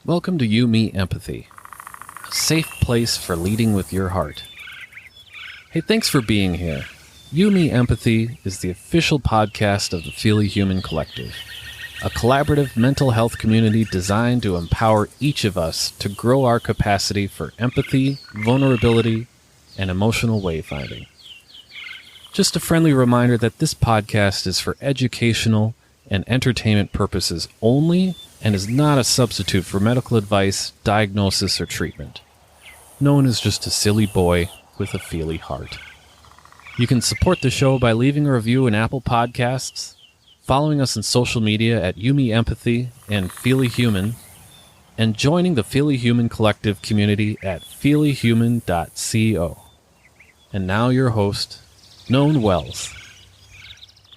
Welcome to You, Me, Empathy, a safe place for leading with your heart. Hey, thanks for being here. You, Me, Empathy is the official podcast of the Feely Human Collective, a collaborative mental health community designed to empower each of us to grow our capacity for empathy, vulnerability, and emotional wayfinding. Just a friendly reminder that this podcast is for educational and entertainment purposes only and is not a substitute for medical advice, diagnosis, or treatment. No one is just a silly boy with a feely heart. You can support the show by leaving a review in Apple Podcasts, following us on social media at Yumi Empathy and Feely Human, and joining the Feely Human Collective community at feelyhuman.co. And now your host, Known Wells.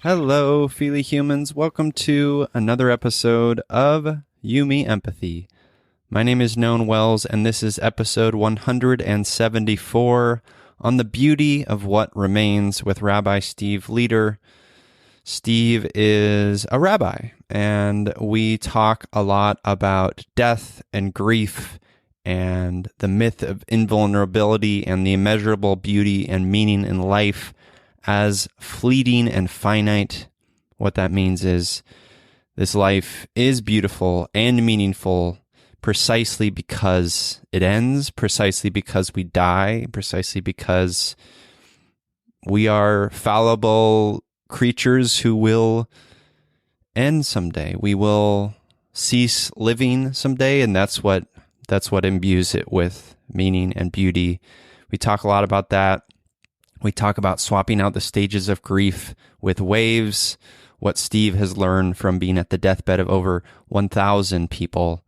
Hello, Feely Humans. Welcome to another episode of You, Me, Empathy. My name is Known Wells, and this is episode 174 on the beauty of what remains with Rabbi Steve Leader. Steve is a rabbi, and we talk a lot about death and grief and the myth of invulnerability and the immeasurable beauty and meaning in life as fleeting and finite. What that means is this life is beautiful and meaningful precisely because it ends, precisely because we die, precisely because we are fallible creatures who will end someday. We will cease living someday, and that's what imbues it with meaning and beauty. We talk a lot about that. We talk about swapping out the stages of grief with waves, what Steve has learned from being at the deathbed of over 1,000 people.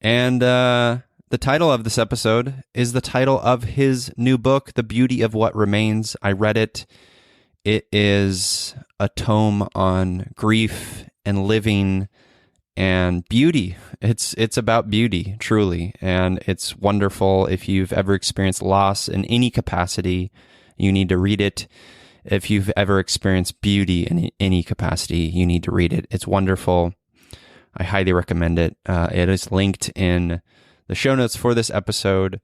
And the title of this episode is the title of his new book, The Beauty of What Remains. I read it. It is a tome on grief and living and beauty. It's about beauty, truly. And it's wonderful. If you've ever experienced loss in any capacity, you need to read it. If you've ever experienced beauty in any capacity, you need to read it. It's wonderful. I highly recommend it. It is linked in the show notes for this episode.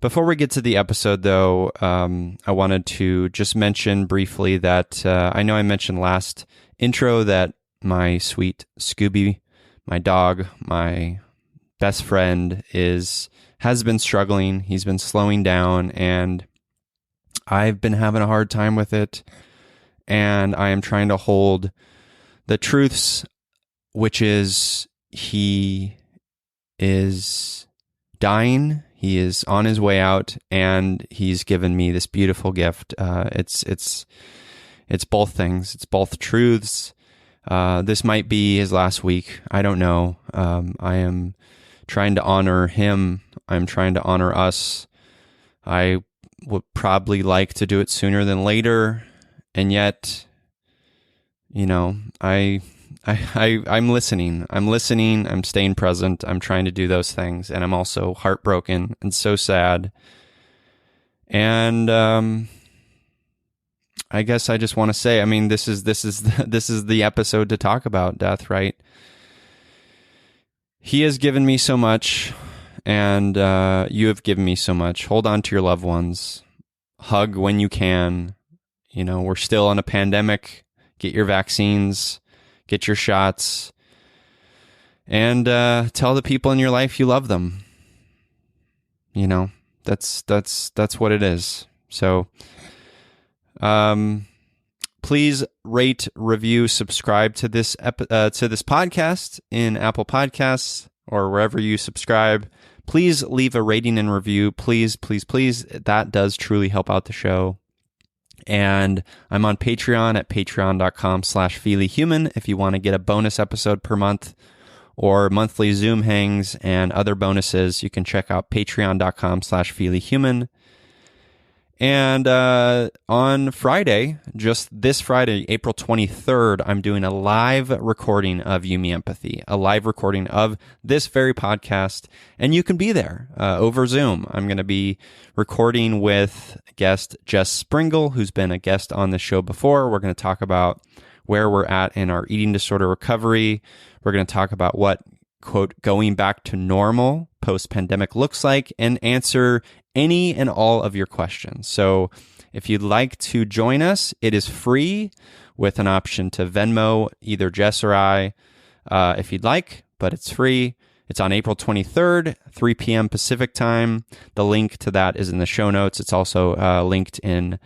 Before we get to the episode, though, I wanted to just mention briefly that I know I mentioned last intro that my sweet Scooby, my dog, my best friend, has been struggling. He's been slowing down, and I've been having a hard time with it, and I am trying to hold the truths, which is he is dying, he is on his way out, and he's given me this beautiful gift. It's both things. It's both truths. This might be his last week. I don't know. I am trying to honor him. I'm trying to honor us. I would probably like to do it sooner than later, and yet, you know, I'm listening. I'm staying present. I'm trying to do those things, and I'm also heartbroken and so sad. And I guess I just want to say, I mean, this is the episode to talk about death, right? He has given me so much. And you have given me so much. Hold on to your loved ones. Hug when you can. You know, we're still in a pandemic. Get your vaccines. Get your shots. And tell the people in your life you love them. You know, that's what it is. So, please rate, review, subscribe to this podcast in Apple Podcasts or wherever you subscribe. Please leave a rating and review. Please, please, please. That does truly help out the show. And I'm on Patreon at patreon.com/feelyhuman if you want to get a bonus episode per month or monthly Zoom hangs and other bonuses. You can check out patreon.com/feelyhuman. And on Friday, just this Friday, April 23rd, I'm doing a live recording of Yumi Empathy, a live recording of this very podcast, and you can be there over Zoom. I'm going to be recording with guest Jess Springle, who's been a guest on the show before. We're going to talk about where we're at in our eating disorder recovery. We're going to talk about what quote, going back to normal post-pandemic looks like, and answer any and all of your questions. So if you'd like to join us, it is free with an option to Venmo either Jess or I if you'd like, but it's free. It's on April 23rd, 3 p.m. Pacific time. The link to that is in the show notes. It's also linked in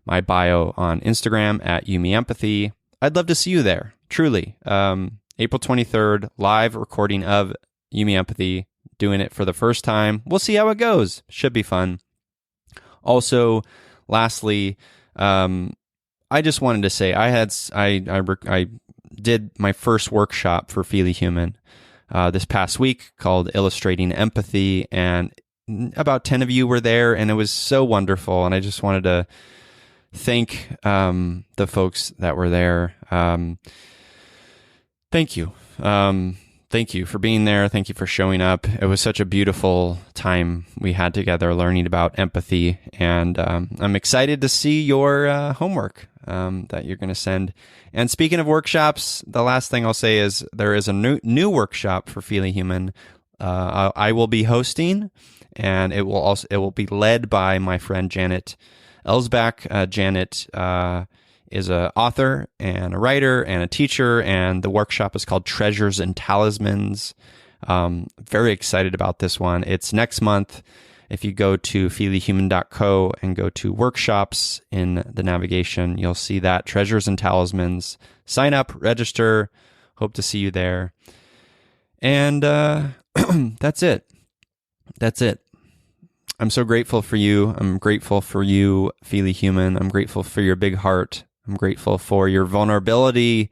my bio on Instagram at immeasurable. I'd love to see you there, truly. April 23rd, live recording of immeasurable, doing it for the first time. We'll see how it goes. Should be fun. Also, lastly, I just wanted to say I did my first workshop for Feely Human this past week called Illustrating Empathy, and about 10 of you were there, and it was so wonderful. And I just wanted to thank the folks that were there. Thank you. Thank you for being there. Thank you for showing up. It was such a beautiful time we had together learning about empathy. And I'm excited to see your homework that you're going to send. And speaking of workshops, the last thing I'll say is there is a new workshop for Feely Human. I will be hosting, and it will be led by my friend Janet Ellsback. Janet is an author and a writer and a teacher, and the workshop is called Treasures and Talismans. Very excited about this one. It's next month. If you go to feelyhuman.co and go to workshops in the navigation, you'll see that Treasures and Talismans. Sign up, register. Hope to see you there. And that's it. That's it. I'm so grateful for you. I'm grateful for you, Feely Human. I'm grateful for your big heart. I'm grateful for your vulnerability.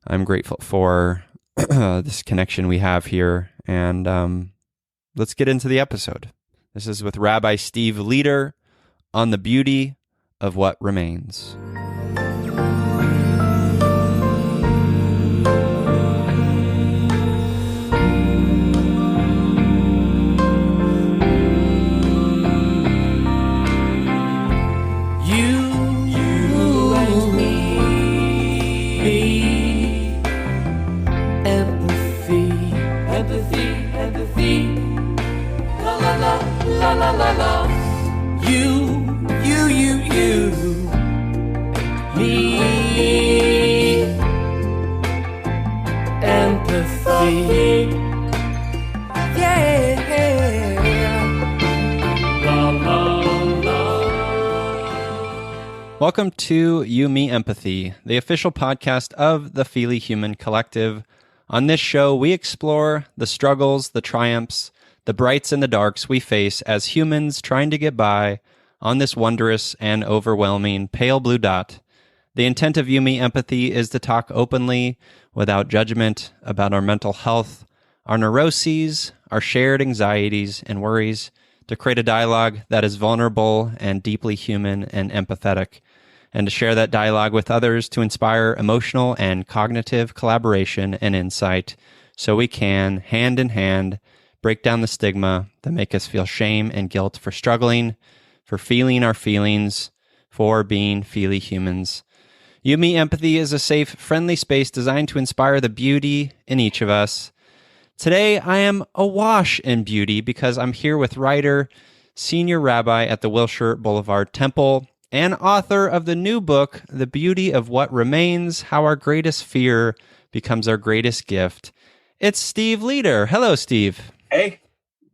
I'm grateful for this connection we have here. And let's get into the episode. This is with Rabbi Steve Leder on the beauty of what remains. La la la, you, me, empathy, yeah, la la la. Welcome to You, Me, Empathy, the official podcast of the Feely Human Collective. On this show, we explore the struggles, the triumphs, the brights and the darks we face as humans trying to get by on this wondrous and overwhelming pale blue dot. The intent of Yumi Empathy is to talk openly, without judgment, about our mental health, our neuroses, our shared anxieties and worries, to create a dialogue that is vulnerable and deeply human and empathetic, and to share that dialogue with others to inspire emotional and cognitive collaboration and insight, so we can, hand in hand, break down the stigma that make us feel shame and guilt for struggling, for feeling our feelings, for being feely humans. You, Me, Empathy is a safe, friendly space designed to inspire the beauty in each of us. Today, I am awash in beauty because I'm here with writer, senior rabbi at the Wilshire Boulevard Temple, and author of the new book, The Beauty of What Remains, How Our Greatest Fear Becomes Our Greatest Gift. It's Steve Leder. Hello, Steve. Hey,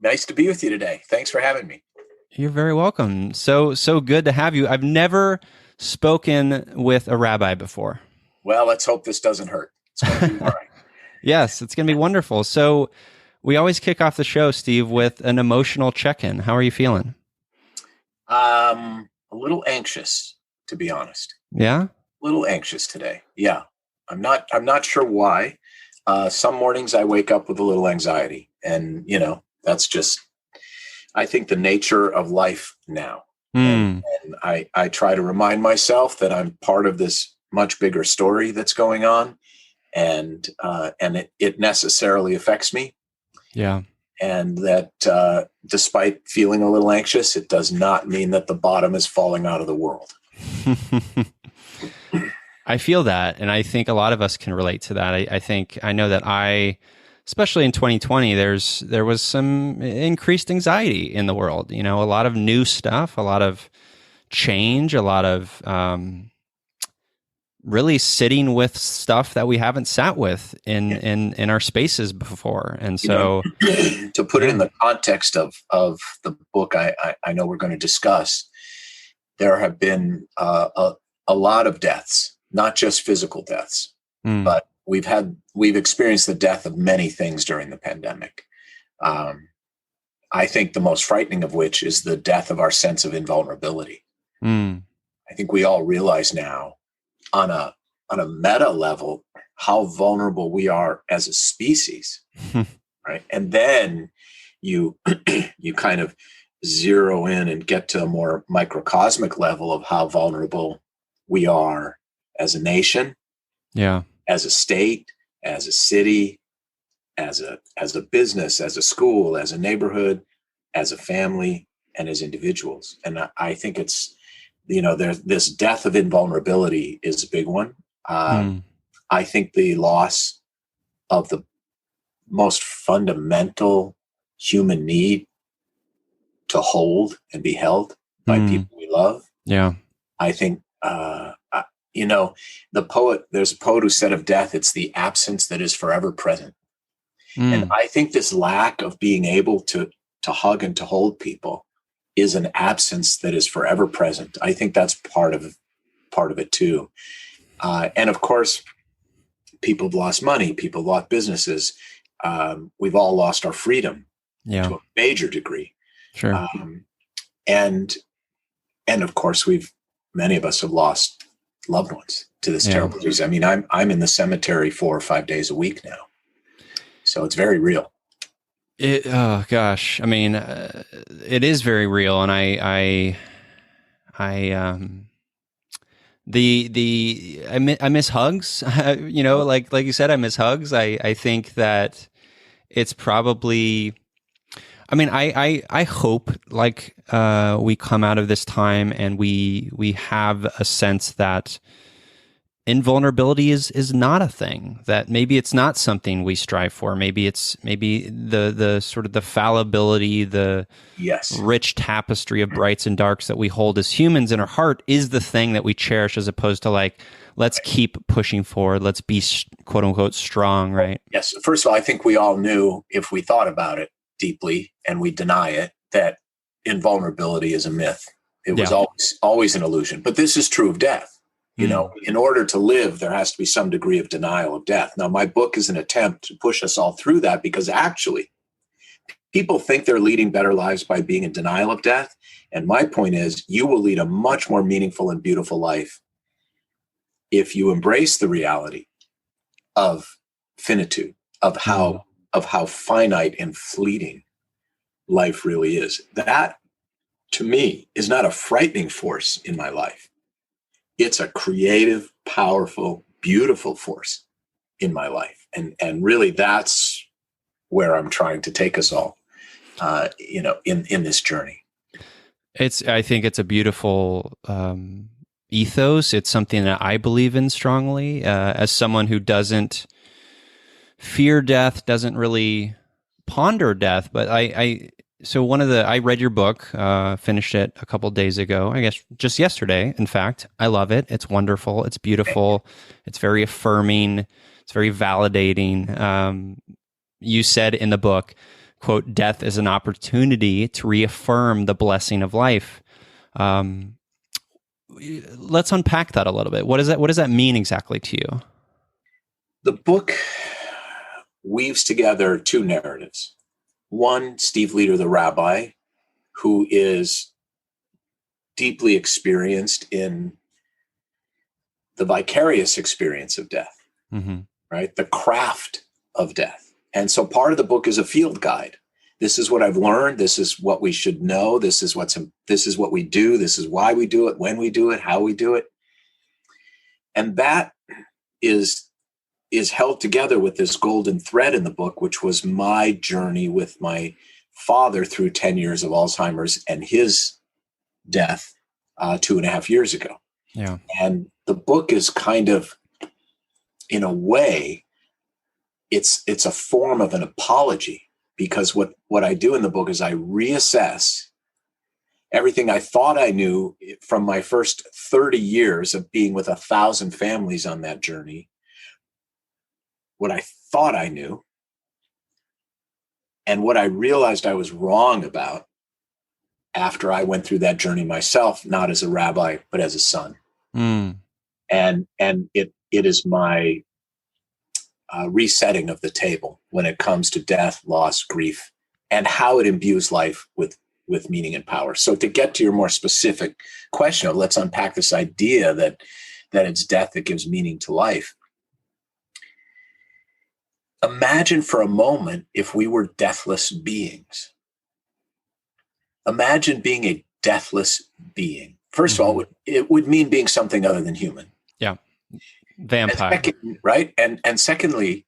nice to be with you today. Thanks for having me. You're very welcome. So good to have you. I've never spoken with a rabbi before. Well, let's hope this doesn't hurt. It's going to be all right. Yes, it's going to be wonderful. So we always kick off the show, Steve, with an emotional check-in. How are you feeling? A little anxious, to be honest. Yeah? A little anxious today. Yeah. I'm not sure why. Some mornings I wake up with a little anxiety. And, that's just, I think, the nature of life now. And I try to remind myself that I'm part of this much bigger story that's going on. And it necessarily affects me. Yeah. And that despite feeling a little anxious, it does not mean that the bottom is falling out of the world. I feel that. And I think a lot of us can relate to that. I know that I especially in 2020, there was some increased anxiety in the world. A lot of new stuff, a lot of change, a lot of really sitting with stuff that we haven't sat with in our spaces before. And so, to put it in the context of the book, I know we're going to discuss. There have been a lot of deaths, not just physical deaths, but we've experienced the death of many things during the pandemic. I think the most frightening of which is the death of our sense of invulnerability. I think we all realize now on a meta level how vulnerable we are as a species, right? And then you kind of zero in and get to a more microcosmic level of how vulnerable we are as a nation, as a state, as a city, as a business, as a school, as a neighborhood, as a family, and as individuals. And I think it's, there's this death of invulnerability is a big one. I think the loss of the most fundamental human need to hold and be held by people we love. Yeah. I think, there's a poet who said of death, it's the absence that is forever present. And I think this lack of being able to hug and to hold people is an absence that is forever present. I think that's part of it too. And of course, people have lost money, people have lost businesses. We've all lost our freedom to a major degree. Sure. And of course, many of us have lost loved ones to this terrible disease. I mean, I'm in the cemetery 4 or 5 days a week now, so it's very real. Oh gosh, I mean, it is very real, and I miss hugs. Like you said, I miss hugs. I think that it's probably. I mean, I hope we come out of this time and we have a sense that invulnerability is not a thing, that maybe it's not something we strive for. Maybe the sort of the fallibility, the rich tapestry of brights and darks that we hold as humans in our heart is the thing that we cherish, as opposed to let's keep pushing forward. Let's be quote unquote strong, right? Yes. First of all, I think we all knew, if we thought about it deeply and we deny it, that invulnerability is a myth. It was always an illusion. But this is true of death. In order to live, there has to be some degree of denial of death. Now, my book is an attempt to push us all through that, because actually people think they're leading better lives by being in denial of death. And my point is, you will lead a much more meaningful and beautiful life if you embrace the reality of finitude, of how finite and fleeting life really is. That, to me, is not a frightening force in my life. It's a creative, powerful, beautiful force in my life. And really that's where I'm trying to take us all, in this journey. I think it's a beautiful ethos. It's something that I believe in strongly, as someone who doesn't fear death, doesn't really ponder death. But I read your book, finished it a couple days ago, I guess just yesterday. In fact, I love it. It's wonderful. It's beautiful. It's very affirming. It's very validating. You said in the book, quote, "Death is an opportunity to reaffirm the blessing of life." Let's unpack that a little bit. What does that mean exactly to you? The book weaves together two narratives. One, Steve Leder, the Rabbi, who is deeply experienced in the vicarious experience of death, right? The craft of death. And so part of the book is a field guide. This is what I've learned. This is what we should know. This is what we do. This is why we do it, when we do it, how we do it. And that is held together with this golden thread in the book, which was my journey with my father through 10 years of Alzheimer's and his death 2.5 years ago. Yeah. And the book is kind of, in a way, it's a form of an apology, because what I do in the book is I reassess everything I thought I knew from my first 30 years of being with 1,000 families on that journey. What I thought I knew and what I realized I was wrong about after I went through that journey myself, not as a rabbi, but as a son. Mm. And it is my resetting of the table when it comes to death, loss, grief, and how it imbues life with meaning and power. So to get to your more specific question of, let's unpack this idea that it's death that gives meaning to life. Imagine for a moment if we were deathless beings. Imagine being a deathless being. First of all, it would mean being something other than human. Yeah. Vampire. And second, right? And secondly,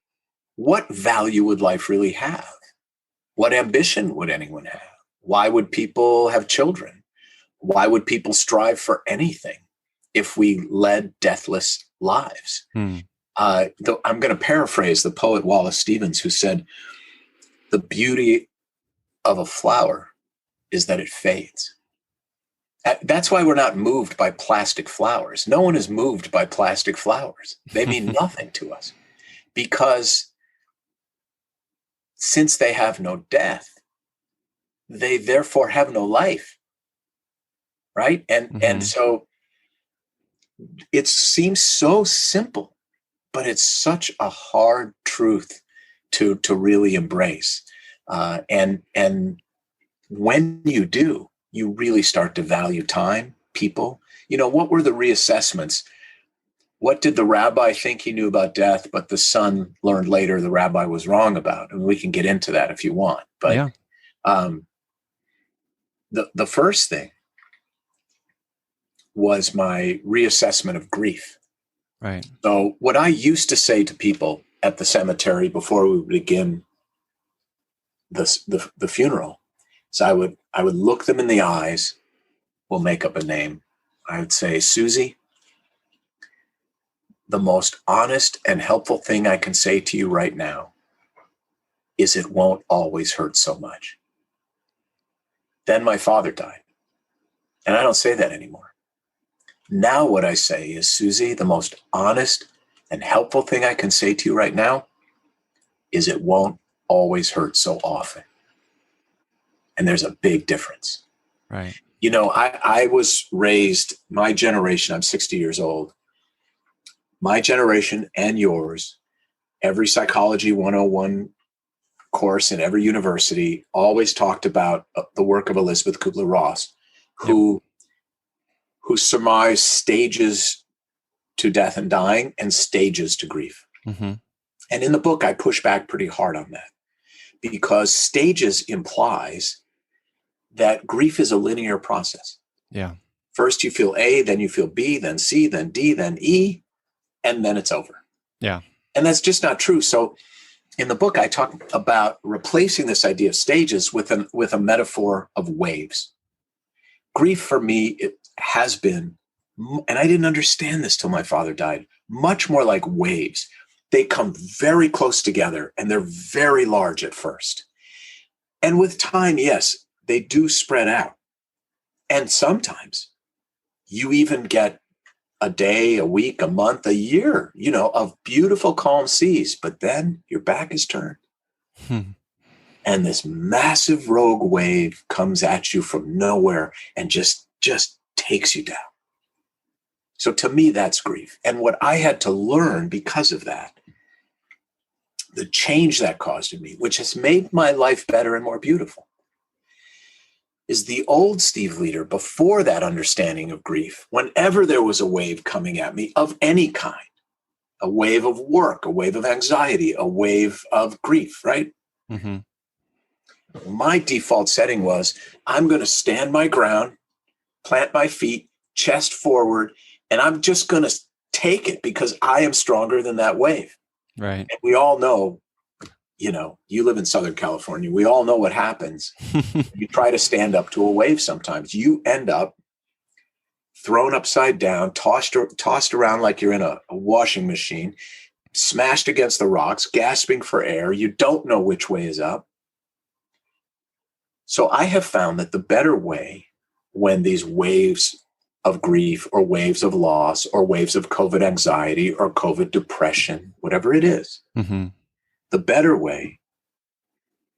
what value would life really have? What ambition would anyone have? Why would people have children? Why would people strive for anything if we led deathless lives? Though I'm going to paraphrase the poet Wallace Stevens, who said, "The beauty of a flower is that it fades." That's why we're not moved by plastic flowers. No one is moved by plastic flowers. They mean nothing to us, because since they have no death, they therefore have no life, right? And so it seems so simple, but it's such a hard truth to really embrace. And when you do, you really start to value time, people. What were the reassessments? What did the rabbi think he knew about death, but the son learned later the rabbi was wrong about? And we can get into that if you want. But yeah. The first thing was my reassessment of grief. Right. So what I used to say to people at the cemetery before we would begin the funeral is I would look them in the eyes. We'll make up a name. I would say, "Susie, the most honest and helpful thing I can say to you right now is it won't always hurt so much." Then my father died. And I don't say that anymore. Now what I say is, "Susie, the most honest and helpful thing I can say to you right now is it won't always hurt so often." And there's a big difference. Right. I was raised, my generation, I'm 60 years old. My generation and yours, every Psychology 101 course in every university always talked about the work of Elizabeth Kubler-Ross, who surmised stages to death and dying and stages to grief. Mm-hmm. And in the book, I push back pretty hard on that, because stages implies that grief is a linear process. Yeah. First you feel A, then you feel B, then C, then D, then E, and then it's over. Yeah. And that's just not true. So in the book, I talk about replacing this idea of stages with a metaphor of waves. Grief for me, it has been, and I didn't understand this till my father died, much more like waves. They come very close together and they're very large at first. And with time, yes, they do spread out. And sometimes you even get a day, a week, a month, a year, of beautiful calm seas, but then your back is turned. And this massive rogue wave comes at you from nowhere and just takes you down. So to me, that's grief. And what I had to learn because of that, the change that caused in me, which has made my life better and more beautiful, is the old Steve Leader, before that understanding of grief, whenever there was a wave coming at me of any kind, a wave of work, a wave of anxiety, a wave of grief, right? Mm-hmm. My default setting was, I'm going to stand my ground, plant my feet, chest forward, and I'm just going to take it because I am stronger than that wave. Right. And we all know, you live in Southern California. We all know what happens. You try to stand up to a wave sometimes. You end up thrown upside down, tossed around like you're in a washing machine, smashed against the rocks, gasping for air. You don't know which way is up. So I have found that the better way, when these waves of grief or waves of loss or waves of COVID anxiety or COVID depression, whatever it is, the better way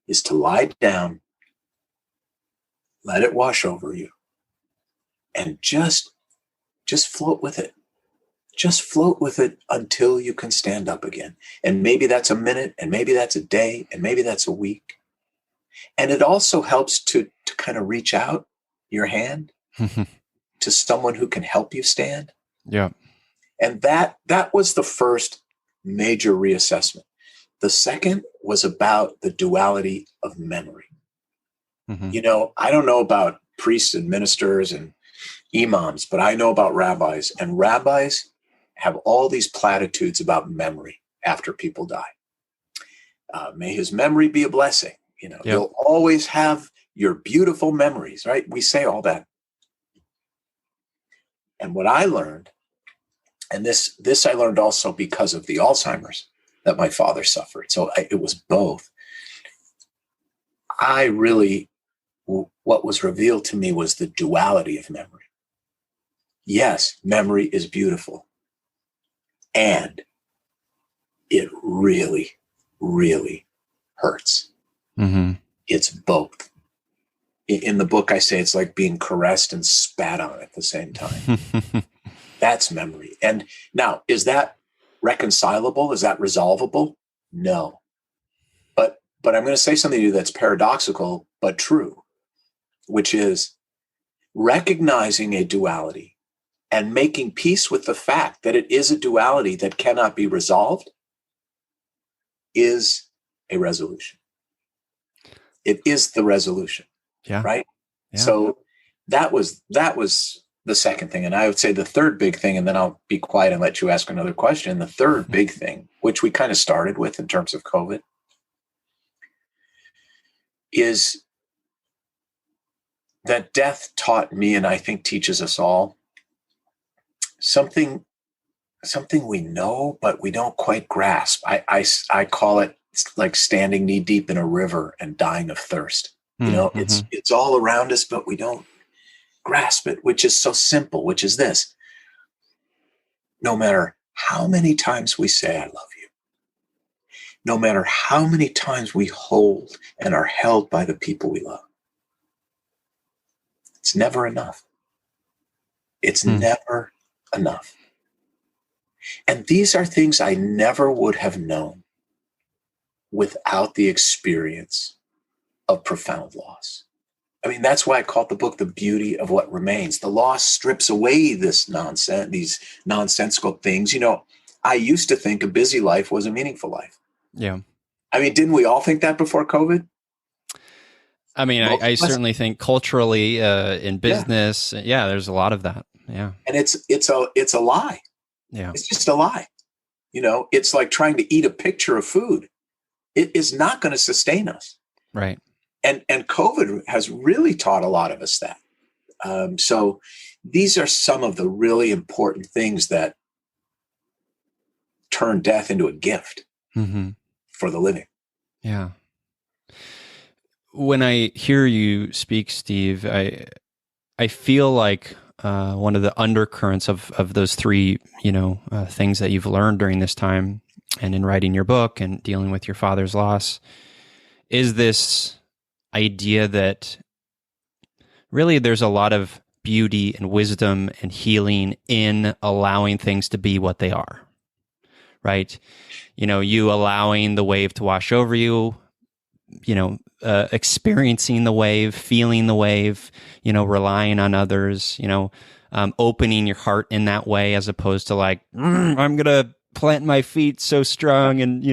is to lie down, let it wash over you, and just float with it. Just float with it until you can stand up again. And maybe that's a minute, and maybe that's a day, and maybe that's a week. And it also helps to kind of reach out your hand to someone who can help you stand. Yeah. And that was the first major reassessment. The second was about the duality of memory. You know, I don't know about priests and ministers and imams, but I know about rabbis, and rabbis have all these platitudes about memory after people die. May his memory be a blessing. You know, you'll always have your beautiful memories, right? We say all that. And what I learned, and this I learned also because of the Alzheimer's that my father suffered. So it was both. What was revealed to me was the duality of memory. Yes, memory is beautiful. And it really, really hurts. It's both. In the book, I say it's like being caressed and spat on at the same time. That's memory. And now, is that reconcilable? Is that resolvable? No. But I'm going to say something to you that's paradoxical, but true, which is recognizing a duality and making peace with the fact that it is a duality that cannot be resolved is a resolution. It is the resolution. Yeah. Right. Yeah. So that was the second thing. And I would say the third big thing, and then I'll be quiet and let you ask another question. The third big thing, which we kind of started with in terms of COVID, is that death taught me, and I think teaches us all, something we know, but we don't quite grasp. I call it like standing knee deep in a river and dying of thirst. You know, it's all around us, but we don't grasp it, which is so simple, which is this. No matter how many times we say, I love you, no matter how many times we hold and are held by the people we love, it's never enough. It's never enough. And these are things I never would have known without the experience of profound loss. I mean, that's why I called the book The Beauty of What Remains. The loss strips away this nonsense, these nonsensical things. You know, I used to think a busy life was a meaningful life. Yeah. I mean, didn't we all think that before COVID? I mean, I certainly think culturally in business, there's a lot of that. Yeah. And it's a lie. Yeah. It's just a lie. You know, it's like trying to eat a picture of food. It is not going to sustain us. Right. And COVID has really taught a lot of us that. So these are some of the really important things that turn death into a gift for the living. Yeah. When I hear you speak, Steve, I feel like one of the undercurrents of those three, things that you've learned during this time and in writing your book and dealing with your father's loss is this idea that really there's a lot of beauty and wisdom and healing in allowing things to be what they are, right? You know, you allowing the wave to wash over you, experiencing the wave, feeling the wave, relying on others, opening your heart in that way as opposed to like, I'm going to plant my feet so strong and,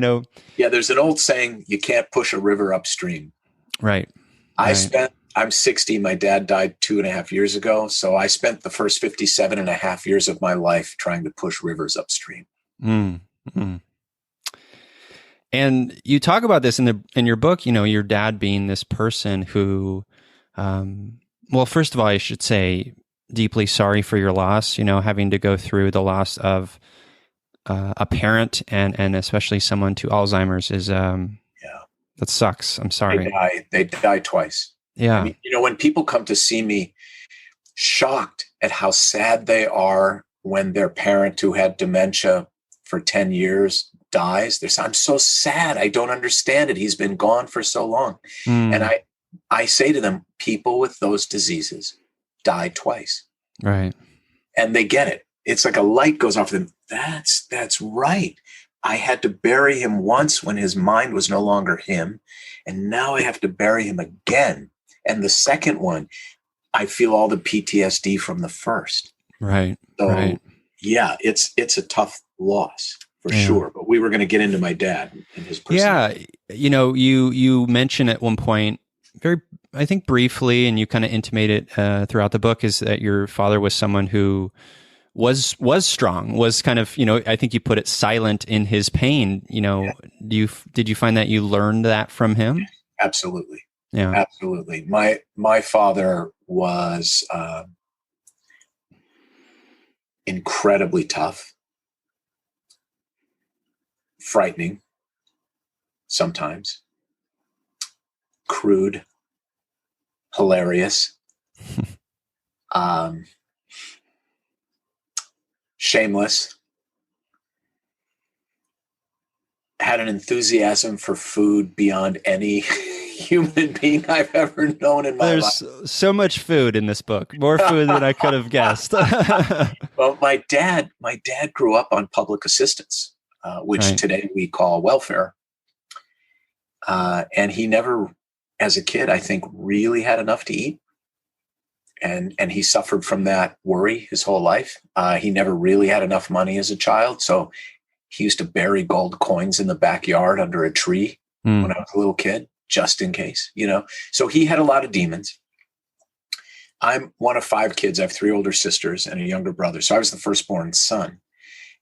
Yeah, there's an old saying, you can't push a river upstream. Right. I'm 60. My dad died 2.5 years ago. So I spent the first 57.5 years of my life trying to push rivers upstream. And you talk about this in your book, your dad being this person who, well, first of all, I should say deeply sorry for your loss, having to go through the loss of a parent and especially someone to Alzheimer's is that sucks. I'm sorry. They die twice. Yeah. I mean, when people come to see me shocked at how sad they are when their parent who had dementia for 10 years dies, they say, I'm so sad. I don't understand it. He's been gone for so long. And I say to them, people with those diseases die twice. Right. And they get it. It's like a light goes off for them. That's right. I had to bury him once when his mind was no longer him. And now I have to bury him again. And the second one, I feel all the PTSD from the first. Right. So right. Yeah, it's a tough loss for sure. But we were going to get into my dad and his personality. Yeah. You mentioned at one point, I think briefly, and you kind of intimated throughout the book, is that your father was someone who was strong, was kind of, I think you put it, silent in his pain. Did you find that you learned that from him? Absolutely. Yeah, absolutely. My father was incredibly tough, frightening sometimes, crude, hilarious, shameless, had an enthusiasm for food beyond any human being I've ever known in my life. There's so much food in this book, more food than I could have guessed. Well, my dad grew up on public assistance, which today we call welfare. And he never, as a kid, I think, really had enough to eat. And he suffered from that worry his whole life. He never really had enough money as a child. So he used to bury gold coins in the backyard under a tree when I was a little kid, just in case, So he had a lot of demons. I'm one of 5 kids. I have 3 older sisters and a younger brother. So I was the firstborn son.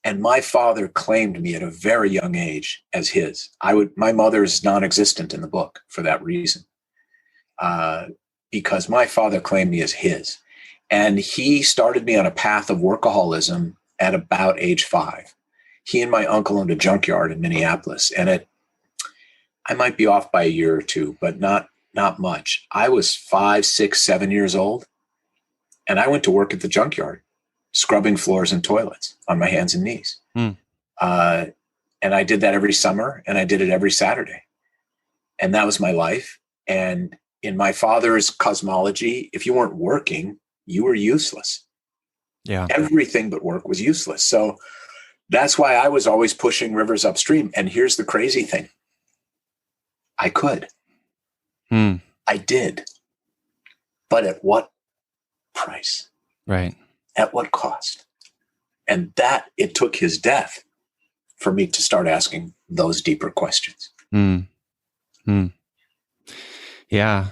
And my father claimed me at a very young age as his. My mother is non-existent in the book for that reason. Because my father claimed me as his. And he started me on a path of workaholism at about age 5. He and my uncle owned a junkyard in Minneapolis. And I might be off by a year or 2, but not much. I was 5, 6, 7 years old. And I went to work at the junkyard, scrubbing floors and toilets on my hands and knees. And I did that every summer, and I did it every Saturday. And that was my life. And in my father's cosmology, if you weren't working, you were useless. Yeah. Everything but work was useless. So that's why I was always pushing rivers upstream. And here's the crazy thing. I could. I did. But at what price? Right. At what cost? And that it took his death for me to start asking those deeper questions. Yeah.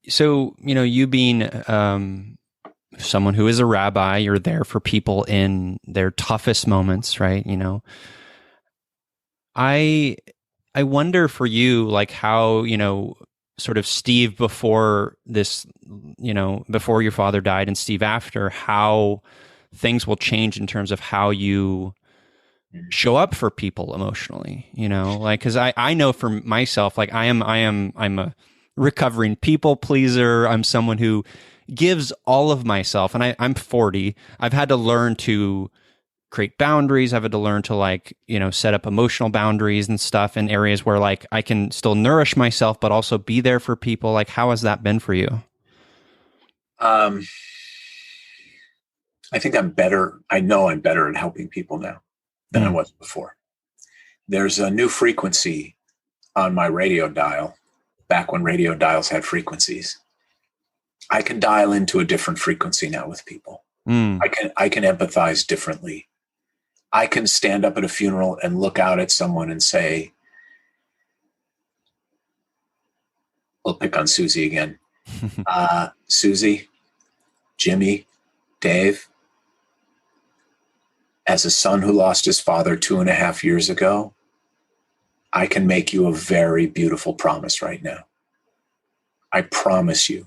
So, you being someone who is a rabbi, you're there for people in their toughest moments, right? I wonder for you, like how, sort of Steve before this, before your father died and Steve after, how things will change in terms of how you show up for people emotionally, like, cause I know for myself, like I'm a recovering people pleaser. I'm someone who gives all of myself, and I'm 40. I've had to learn to create boundaries. I've had to learn to set up emotional boundaries and stuff in areas where like I can still nourish myself, but also be there for people. Like, how has that been for you? I think I'm better. I know I'm better at helping people now than I was before. There's a new frequency on my radio dial, back when radio dials had frequencies. I can dial into a different frequency now with people. I can empathize differently. I can stand up at a funeral and look out at someone and say, we'll pick on Susie again. Susie, Jimmy, Dave, as a son who lost his father 2.5 years ago, I can make you a very beautiful promise right now. I promise you,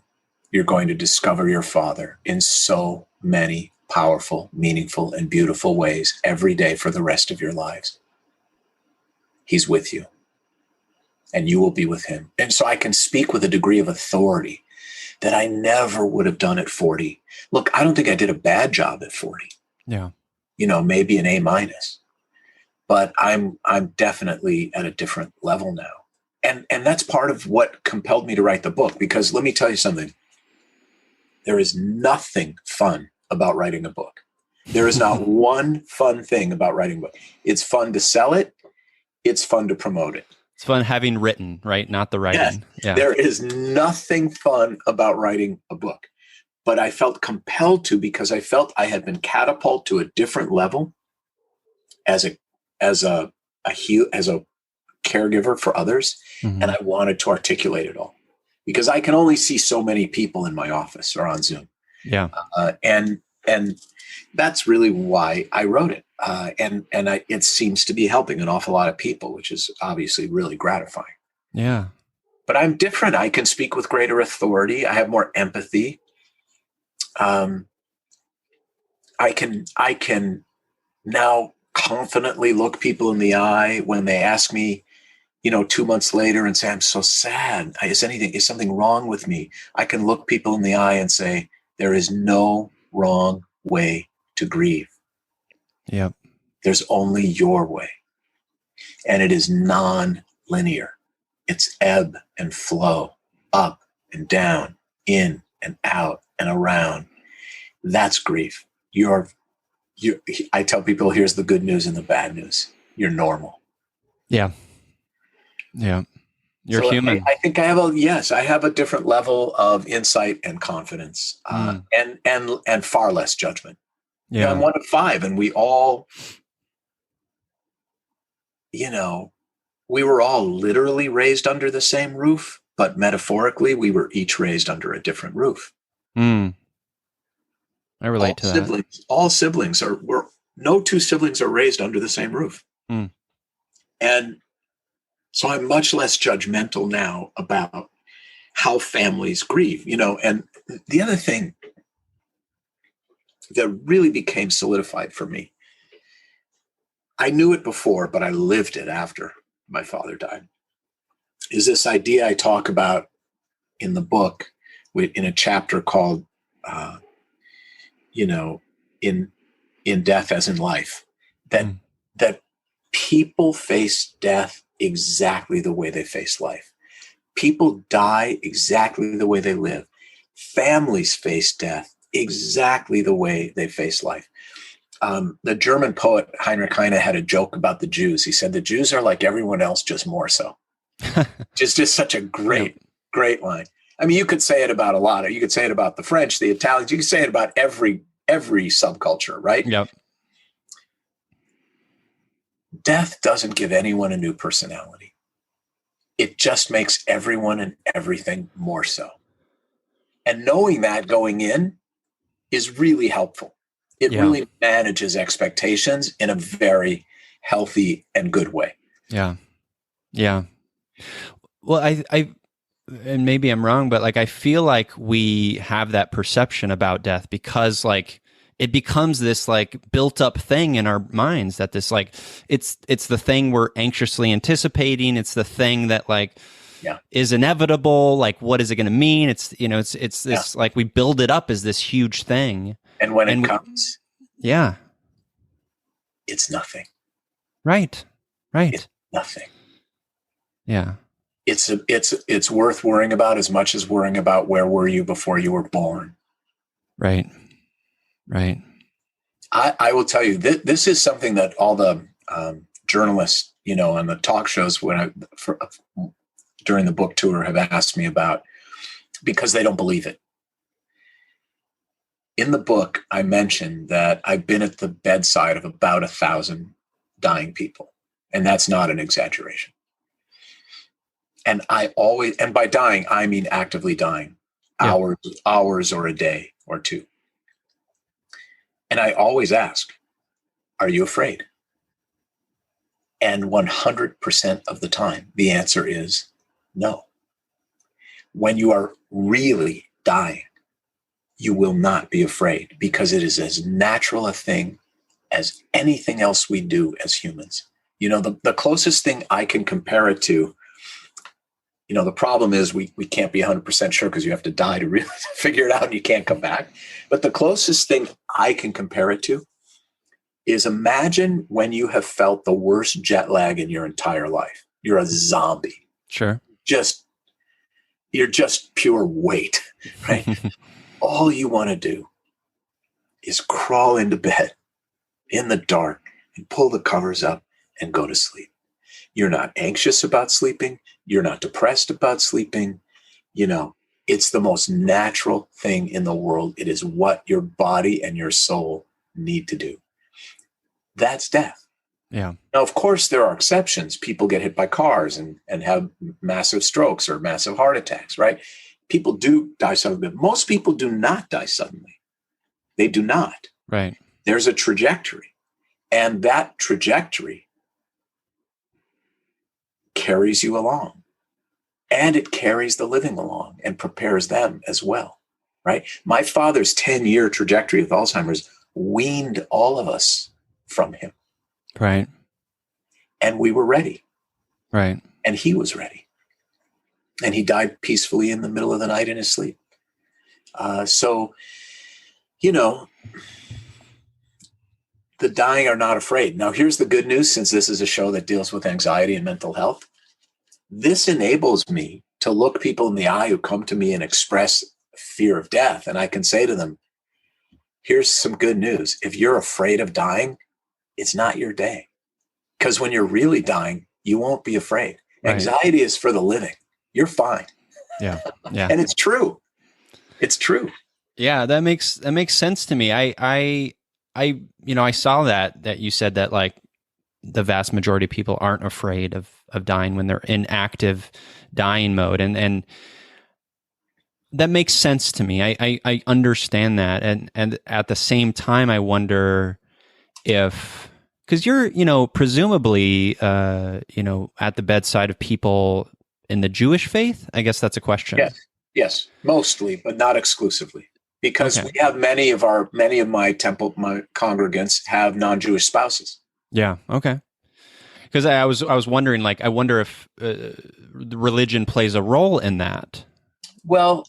you're going to discover your father in so many powerful, meaningful, and beautiful ways every day for the rest of your lives. He's with you, and you will be with him. And so I can speak with a degree of authority that I never would have done at 40. Look, I don't think I did a bad job at 40. Yeah. Maybe an A-, but I'm definitely at a different level now. And that's part of what compelled me to write the book, because let me tell you something. There is nothing fun about writing a book. There is not one fun thing about writing a book. It's fun to sell it. It's fun to promote it. It's fun having written, right? Not the writing. Yes, yeah. There is nothing fun about writing a book, but I felt compelled to, because I felt I had been catapulted to a different level as a caregiver for others. Mm-hmm. And I wanted to articulate it all, because I can only see so many people in my office or on Zoom. Yeah. And that's really why I wrote it. It seems to be helping an awful lot of people, which is obviously really gratifying. Yeah. But I'm different. I can speak with greater authority. I have more empathy. I can now confidently look people in the eye when they ask me, 2 months later, and say, I'm so sad. Is something wrong with me? I can look people in the eye and say, there is no wrong way to grieve. Yep. There's only your way. And it is non-linear. It's ebb and flow, up and down, in and out and around. That's grief. I tell people, here's the good news and the bad news. You're normal. Yeah. Yeah. You're human. I think I have a different level of insight and confidence, and far less judgment. Yeah. I'm one of 5, and we all, we were all literally raised under the same roof, but metaphorically, we were each raised under a different roof. I relate to that. All siblings no two siblings are raised under the same roof. And so I'm much less judgmental now about how families grieve, and the other thing that really became solidified for me, I knew it before, but I lived it after my father died, is this idea I talk about in the book in a chapter called, in death as in life, that people face death exactly the way they face life. People die exactly the way they live. Families face death exactly the way they face life. The German poet Heinrich Heine had a joke about the Jews. He said, the Jews are like everyone else, just more so. just such a great line. I mean, you could say it about a lot. You could say it about the French, the Italians. You could say it about every subculture, right? Yep. Death doesn't give anyone a new personality. It just makes everyone and everything more so. And knowing that going in is really helpful. It really manages expectations in a very healthy and good way. Yeah. Yeah. Well, I and maybe I'm wrong, but I feel like we have that perception about death because it becomes this built up thing in our minds that this it's the thing we're anxiously anticipating. It's the thing that is inevitable. What is it going to mean? It's this we build it up as this huge thing. And when it comes, it's nothing. Right. It's nothing. Yeah. It's worth worrying about as much as worrying about where were you before you were born. Right. Right. I will tell you, this is something that all the journalists, on the talk shows during the book tour have asked me about, because they don't believe it. In the book, I mentioned that I've been at the bedside of about 1,000 dying people, and that's not an exaggeration. And and by dying, I mean actively dying, hours or a day or two. And I always ask, are you afraid? And 100% of the time, the answer is no. When you are really dying, you will not be afraid, because it is as natural a thing as anything else we do as humans. The closest thing I can compare it to, the problem is we can't be 100% sure because you have to die to really figure it out and you can't come back. But the closest thing I can compare it to is, imagine when you have felt the worst jet lag in your entire life. You're a zombie. Sure. You're just pure weight, right? All you want to do is crawl into bed in the dark and pull the covers up and go to sleep. You're not anxious about sleeping. You're not depressed about sleeping. It's the most natural thing in the world. It is what your body and your soul need to do. That's death. Yeah. Now, of course, there are exceptions. People get hit by cars and have massive strokes or massive heart attacks, right? People do die suddenly. But most people do not die suddenly. They do not. Right. There's a trajectory. And that trajectory carries you along. And it carries the living along and prepares them as well, right? My father's 10-year trajectory with Alzheimer's weaned all of us from him. Right. And we were ready. Right. And he was ready. And he died peacefully in the middle of the night in his sleep. So, the dying are not afraid. Now, here's the good news, since this is a show that deals with anxiety and mental health. This enables me to look people in the eye who come to me and express fear of death. And I can say to them, here's some good news. If you're afraid of dying, it's not your day. Because when you're really dying, you won't be afraid. Right. Anxiety is for the living. You're fine. Yeah. Yeah. And it's true. It's true. Yeah, that makes sense to me. I saw that you said that, like, the vast majority of people aren't afraid of dying when they're in active dying mode. And that makes sense to me. I understand that. And at the same time, I wonder if, because you're, presumably, at the bedside of people in the Jewish faith. I guess that's a question. Yes, mostly, but not exclusively, because we have many of my congregants have non-Jewish spouses. Yeah. Okay. Because I was wondering, like, I wonder if religion plays a role in that. Well,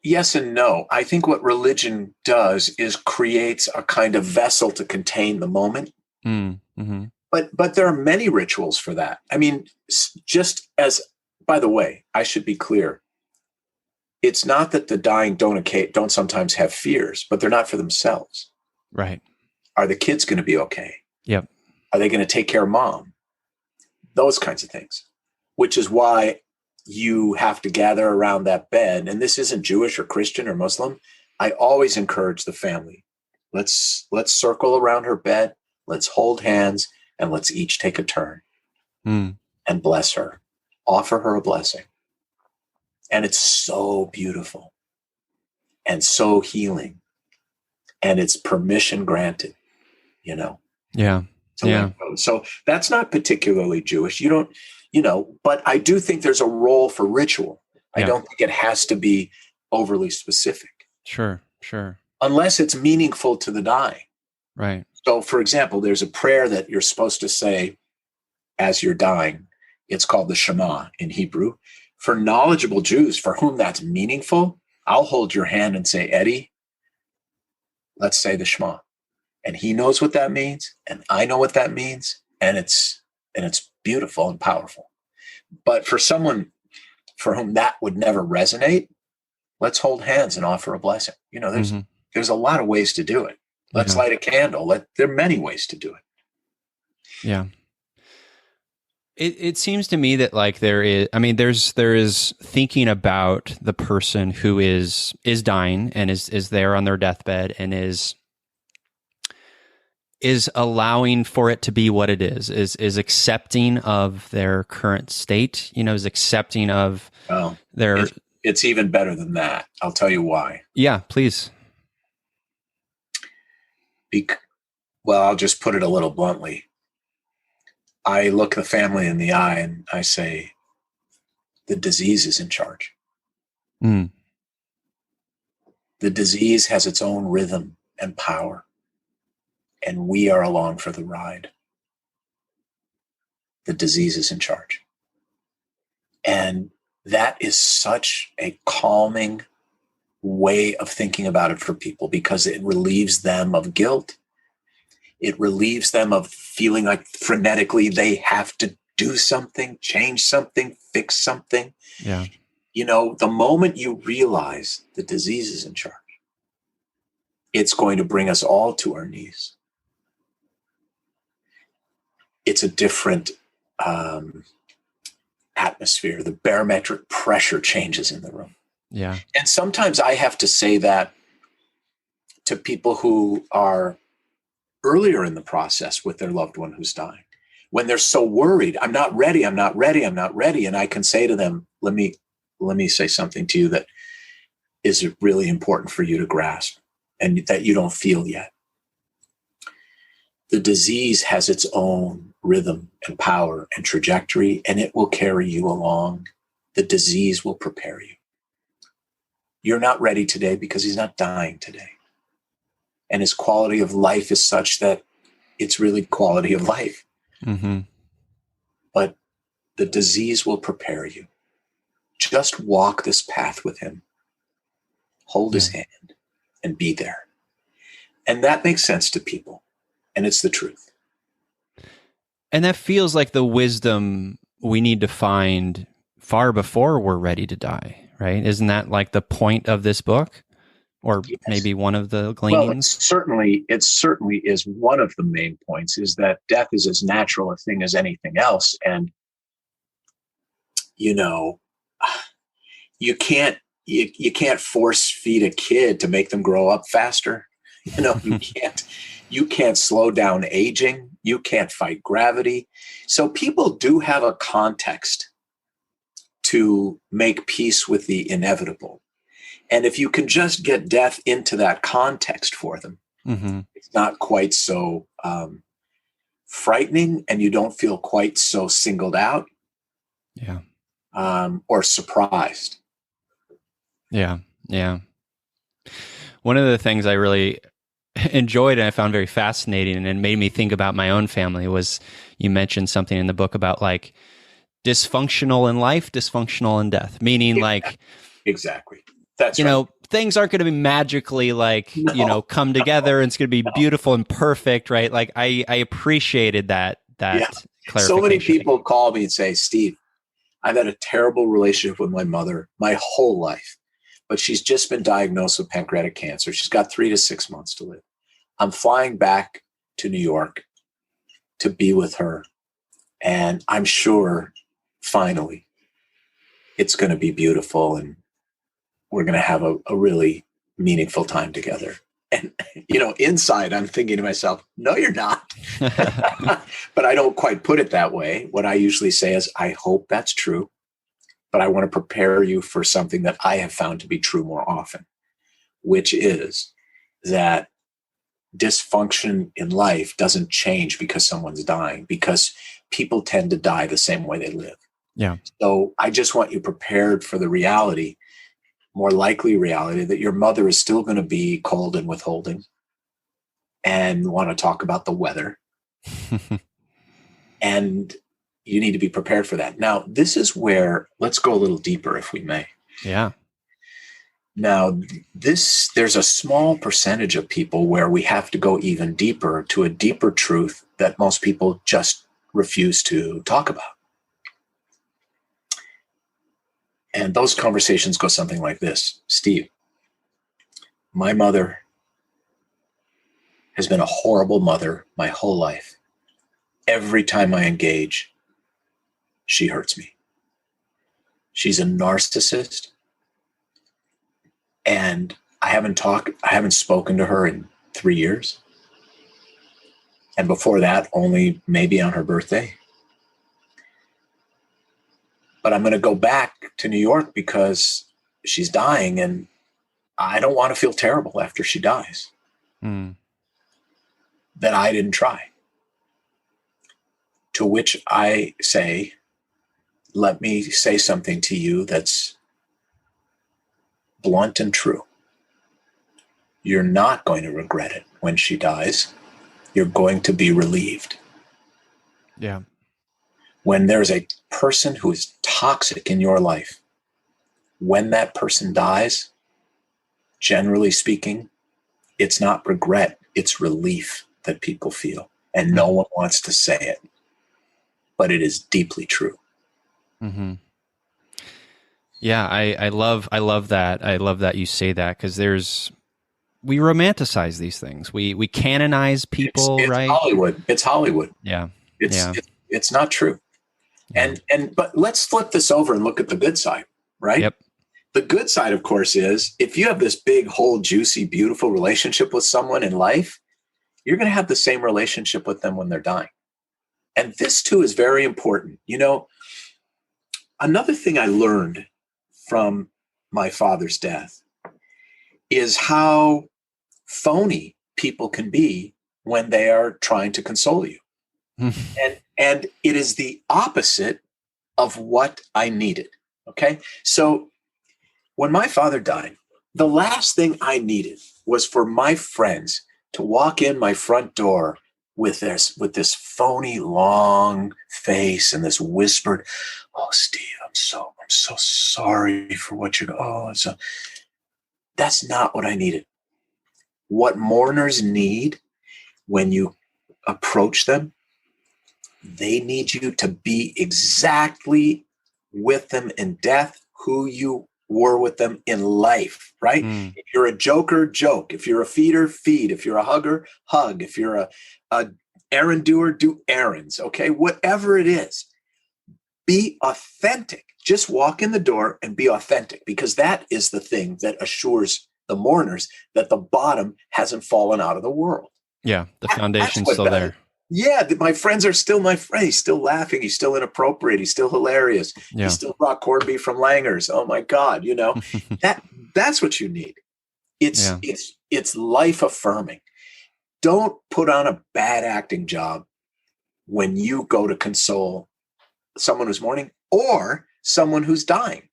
yes and no. I think what religion does is creates a kind of vessel to contain the moment. Mm-hmm. But there are many rituals for that. I mean, by the way, I should be clear. It's not that the dying don't sometimes have fears, but they're not for themselves. Right. Are the kids going to be okay? Yep. Are they going to take care of mom? Those kinds of things, which is why you have to gather around that bed. And this isn't Jewish or Christian or Muslim. I always encourage the family. Let's circle around her bed. Let's hold hands and let's each take a turn and bless her. Offer her a blessing. And it's so beautiful and so healing. And it's permission granted, Yeah. Yeah. So that's not particularly Jewish. You don't, but I do think there's a role for ritual. I don't think it has to be overly specific. Sure. Unless it's meaningful to the dying. Right. So, for example, there's a prayer that you're supposed to say as you're dying. It's called the Shema in Hebrew. For knowledgeable Jews for whom that's meaningful, I'll hold your hand and say, Eddie, let's say the Shema. And he knows what that means, and I know what that means, and it's beautiful and powerful. But for someone for whom that would never resonate, let's hold hands and offer a blessing. There's a lot of ways to do it. Let's light a candle. There are many ways to do it. Yeah. It seems to me that, like, there is thinking about the person who is dying and is there on their deathbed and is allowing for it to be what it is accepting of their current state, is accepting of their... It's even better than that. I'll tell you why. Yeah, please. Well, I'll just put it a little bluntly. I look the family in the eye and I say, the disease is in charge. The disease has its own rhythm and power, and we are along for the ride. The disease is in charge. And that is such a calming way of thinking about it for people, because it relieves them of guilt. It relieves them of feeling like frenetically they have to do something, change something, fix something. Yeah. You know, the moment you realize the disease is in charge, it's going to bring us all to our knees. It's a different atmosphere. The barometric pressure changes in the room. Yeah. And sometimes I have to say that to people who are earlier in the process with their loved one who's dying, when they're so worried, I'm not ready. And I can say to them, let me say something to you that is really important for you to grasp and that you don't feel yet. The disease has its own rhythm and power and trajectory, and it will carry you along. The disease will prepare you. You're not ready today because he's not dying today. And his quality of life is such that it's really quality of life. Mm-hmm. But the disease will prepare you. Just walk this path with him. Hold his hand and be there. And that makes sense to people. And it's the truth. And that feels like the wisdom we need to find far before we're ready to die, right? Isn't that like the point of this book? Or Yes. maybe one of the Well, gleanings? it certainly is one of the main points, is that death is as natural a thing as anything else. And, you know, you can't force feed a kid to make them grow up faster. You know, you can't slow down aging. You can't fight gravity. So people do have a context to make peace with the inevitable. And if you can just get death into that context for them, Mm-hmm. it's not quite so frightening, and you don't feel quite so singled out or surprised. Yeah. Yeah. One of the things I really enjoyed and I found very fascinating and it made me think about my own family was you mentioned something in the book about like dysfunctional in life, dysfunctional in death, meaning like exactly. That's you right. know, things aren't going to be magically like, you know, come together and it's going to be beautiful and perfect, right? Like I appreciated that clarification. So many people call me and say, Steve, I've had a terrible relationship with my mother my whole life, but she's just been diagnosed with pancreatic cancer. She's got 3 to 6 months to live. I'm flying back to New York to be with her. And I'm sure finally it's going to be beautiful and we're going to have a really meaningful time together. And, you know, inside I'm thinking to myself, no, you're not. But I don't quite put it that way. What I usually say is, I hope that's true, but I want to prepare you for something that I have found to be true more often, which is that dysfunction in life doesn't change because someone's dying, because people tend to die the same way they live. Yeah. So I just want you prepared for the reality, more likely reality, that your mother is still going to be cold and withholding and want to talk about the weather. And you need to be prepared for that. Now, this is where, let's go a little deeper if we may. Yeah. Now, there's a small percentage of people where we have to go even deeper to a deeper truth that most people just refuse to talk about. And those conversations go something like this. Steve, my mother has been a horrible mother my whole life. Every time I engage, she hurts me. She's a narcissist. And I haven't spoken to her in 3 years. And before that, only maybe on her birthday. But I'm going to go back to New York because she's dying and I don't want to feel terrible after she dies. That I didn't try. To which I say, let me say something to you that's blunt and true. you're not going to regret it when she dies. You're going to be relieved. Yeah. When there's a person who is toxic in your life, when that person dies, generally speaking, it's not regret, it's relief that people feel. And no one wants to say it, but it is deeply true. Mm-hmm. Yeah, I love that. I love that you say that, because we romanticize these things. We canonize people, it's right? Hollywood. It's Hollywood. Yeah. It's not true. Yeah. But let's flip this over and look at the good side, right? Yep. The good side, of course, is if you have this big, whole, juicy, beautiful relationship with someone in life, you're going to have the same relationship with them when they're dying. And this too is very important. You know, another thing I learned from my father's death is how phony people can be when they are trying to console you. And it is the opposite of what I needed. Okay. So when my father died, the last thing I needed was for my friends to walk in my front door with this phony long face and this whispered, "Oh, Steve, I'm so sorry for what you're." That's not what I needed. What mourners need when you approach them, they need you to be exactly with them in death who you were with them in life, right? If you're a joker, joke. If you're a feeder, feed. If you're a hugger, hug. If you're a errand doer, do errands, okay? Whatever it is, be authentic. Just walk in the door and be authentic, because that is the thing that assures the mourners that the bottom hasn't fallen out of the world. Yeah, the foundation's still there. Yeah, my friends are still my friends. He's still laughing. He's still inappropriate. He's still hilarious. Yeah. He still brought corned beef from Langer's. Oh my God, you know, that's what you need. It's life affirming. Don't put on a bad acting job when you go to console someone who's mourning or someone who's dying.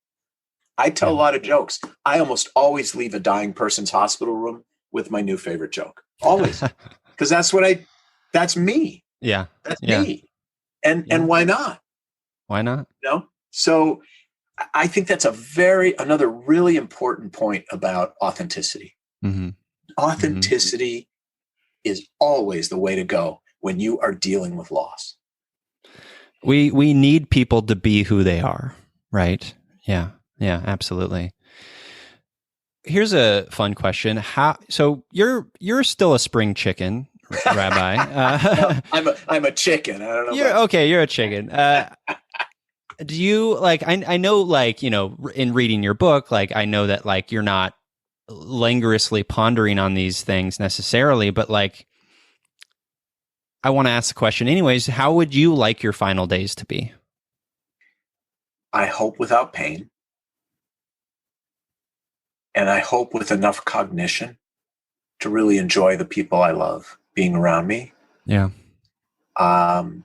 I tell a lot of jokes. I almost always leave a dying person's hospital room with my new favorite joke. Always. Because that's me. Yeah. That's me. And why not? Why not? You know? So I think that's another really important point about authenticity. Mm-hmm. Authenticity is always the way to go when you are dealing with loss. We need people to be who they are, right? Yeah. Yeah, absolutely. Here's a fun question. So you're still a spring chicken, Rabbi. I'm a chicken. I don't know. You're a chicken. Do you I know, in reading your book, I know that you're not languorously pondering on these things necessarily, but I want to ask the question anyways. How would you like your final days to be? I hope without pain. And I hope with enough cognition to really enjoy the people I love being around me. Yeah. And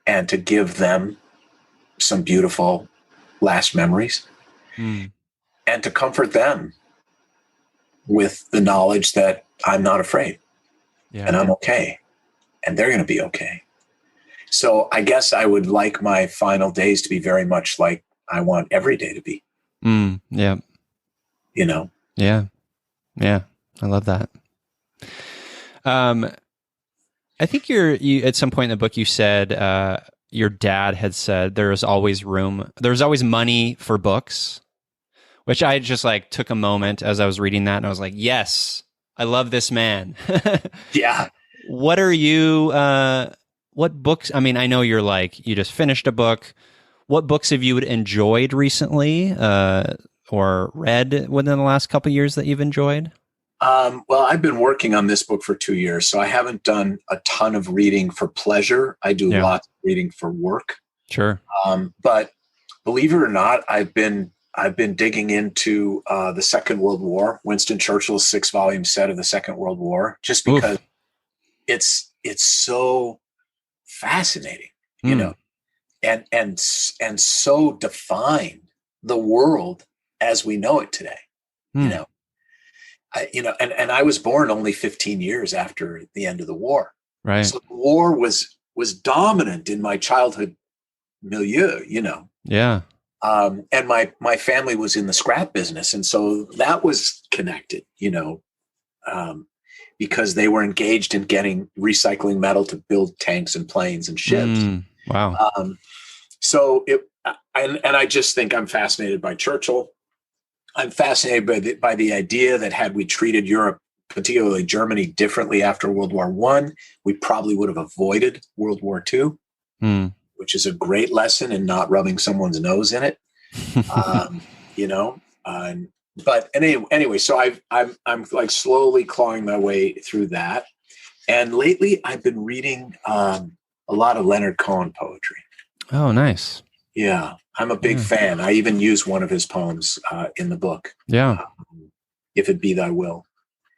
to give them some beautiful last memories. And to comfort them with the knowledge that I'm not afraid. Yeah. And I'm okay. And they're going to be okay. So I guess I would like my final days to be very much like I want every day to be. Yeah. You know? Yeah. Yeah. I love that. I think you at some point in the book, you said, your dad had said there's always money for books, which I just took a moment as I was reading that. And I was like, yes, I love this man. Yeah. What are you, what books? I mean, I know you're you just finished a book. What books have you enjoyed recently? Or read within the last couple of years that you've enjoyed? Well, I've been working on this book for 2 years, so I haven't done a ton of reading for pleasure. I do lots of reading for work. Sure. But believe it or not, I've been digging into the Second World War, Winston Churchill's 6-volume set of the Second World War, just because it's so fascinating, you know, and so defined the world as we know it today. You know, and I was born only 15 years after the end of the war. Right. So the war was dominant in my childhood milieu, Yeah. And my family was in the scrap business. And so that was connected, because they were engaged in recycling metal to build tanks and planes and ships. Wow. So I just think I'm fascinated by Churchill. I'm fascinated by the idea that had we treated Europe, particularly Germany, differently after World War I, we probably would have avoided World War II, which is a great lesson in not rubbing someone's nose in it. But anyway, so I'm like slowly clawing my way through that. And lately I've been reading a lot of Leonard Cohen poetry. Oh, nice. Yeah, I'm a big fan. I even use one of his poems in the book. Yeah. If it be thy will.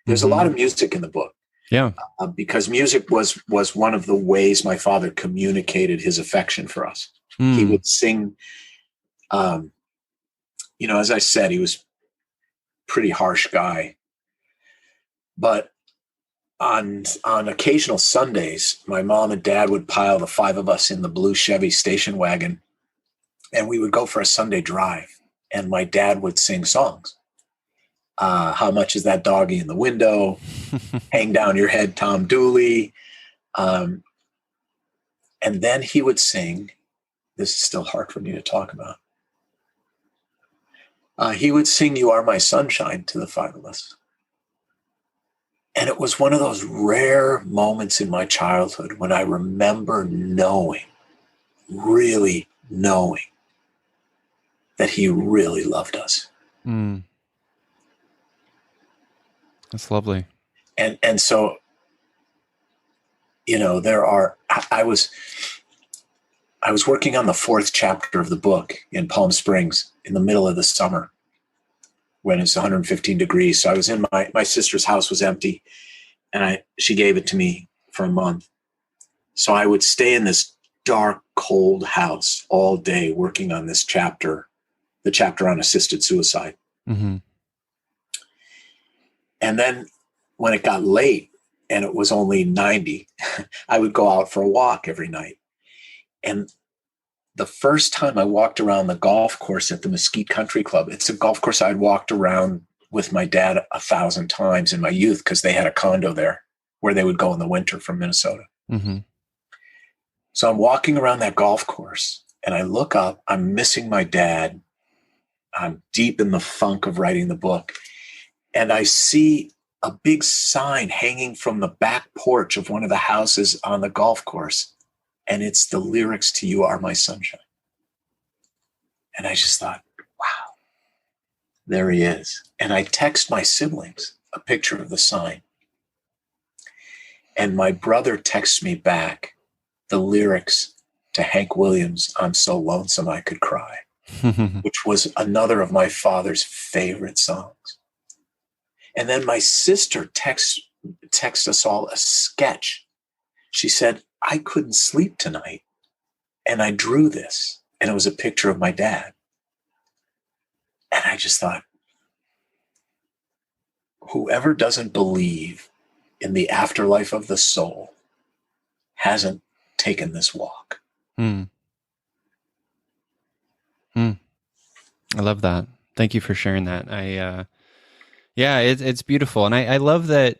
There's a lot of music in the book. Yeah. Because music was one of the ways my father communicated his affection for us. He would sing, as I said, he was a pretty harsh guy. But on occasional Sundays, my mom and dad would pile the five of us in the blue Chevy station wagon, and we would go for a Sunday drive, and my dad would sing songs. How much is that doggy in the window? Hang down your head, Tom Dooley. And then he would sing, this is still hard for me to talk about. He would sing You Are My Sunshine to the five of us. And it was one of those rare moments in my childhood when I remember really knowing that he really loved us. That's lovely. And so, I was working on the fourth chapter of the book in Palm Springs in the middle of the summer when it's 115 degrees. So I was in my sister's house was empty, and she gave it to me for a month. So I would stay in this dark, cold house all day working on this chapter, the chapter on assisted suicide. Mm-hmm. And then when it got late and it was only 90, I would go out for a walk every night. And the first time I walked around the golf course at the Mesquite Country Club, it's a golf course I'd walked around with my dad 1,000 times in my youth because they had a condo there where they would go in the winter from Minnesota. Mm-hmm. So I'm walking around that golf course and I look up, I'm missing my dad. I'm deep in the funk of writing the book. And I see a big sign hanging from the back porch of one of the houses on the golf course. And it's the lyrics to You Are My Sunshine. And I just thought, wow, there he is. And I text my siblings a picture of the sign. And my brother texts me back the lyrics to Hank Williams' I'm So Lonesome I Could Cry, which was another of my father's favorite songs. And then my sister texts us all a sketch. She said, I couldn't sleep tonight, and I drew this, and it was a picture of my dad. And I just thought, whoever doesn't believe in the afterlife of the soul hasn't taken this walk. I love that. Thank you for sharing that. It's beautiful, and I love that.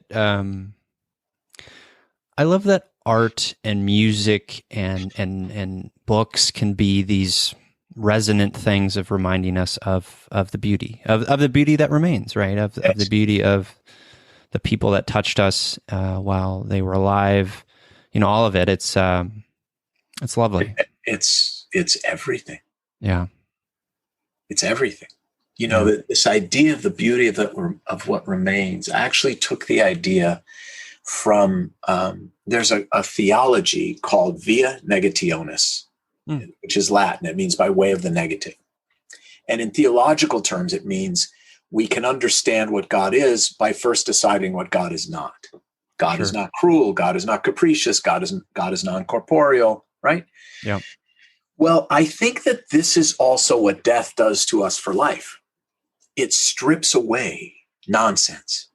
I love that art and music and books can be these resonant things of reminding us of the beauty of the beauty that remains, right? Of the beauty of the people that touched us while they were alive. All of it. It's lovely. It's everything. Yeah, it's everything. This idea of the beauty of what remains. I actually took the idea from there's a theology called via negationis, which is Latin. It means by way of the negative. And in theological terms, it means we can understand what God is by first deciding what God is not. God is not cruel. God is not capricious. God is non-corporeal, right? Yeah. Well, I think that this is also what death does to us for life. It strips away nonsense.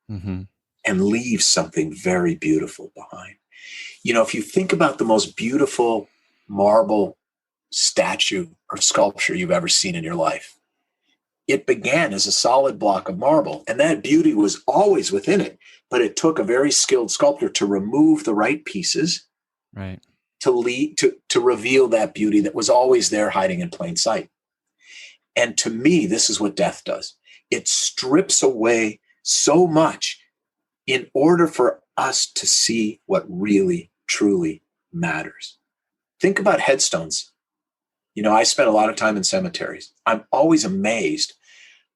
Mm-hmm. and leave something very beautiful behind. If you think about the most beautiful marble statue or sculpture you've ever seen in your life, it began as a solid block of marble, and that beauty was always within it. But it took a very skilled sculptor to remove the right pieces, Right. to reveal that beauty that was always there, hiding in plain sight. And to me, this is what death does. It strips away so much in order for us to see what really, truly matters. Think about headstones. I spent a lot of time in cemeteries. I'm always amazed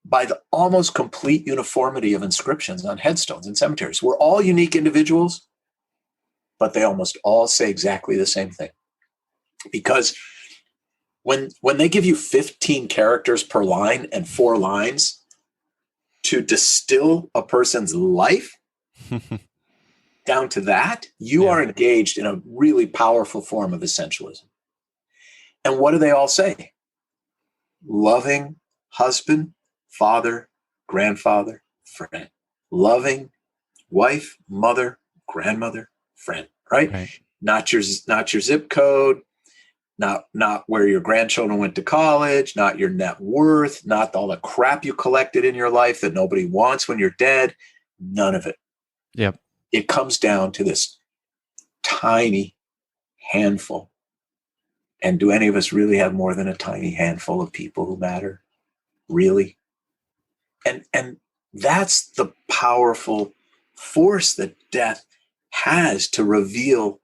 by the almost complete uniformity of inscriptions on headstones in cemeteries. We're all unique individuals, but they almost all say exactly the same thing. Because when they give you 15 characters per line and 4 lines to distill a person's life down to that, you are engaged in a really powerful form of essentialism. And what do they all say? Loving husband, father, grandfather, friend. Loving wife, mother, grandmother, friend, right? Not your zip code, not where your grandchildren went to college, not your net worth, not all the crap you collected in your life that nobody wants when you're dead. None of it. Yep. It comes down to this tiny handful. And do any of us really have more than a tiny handful of people who matter? Really? And that's the powerful force that death has to reveal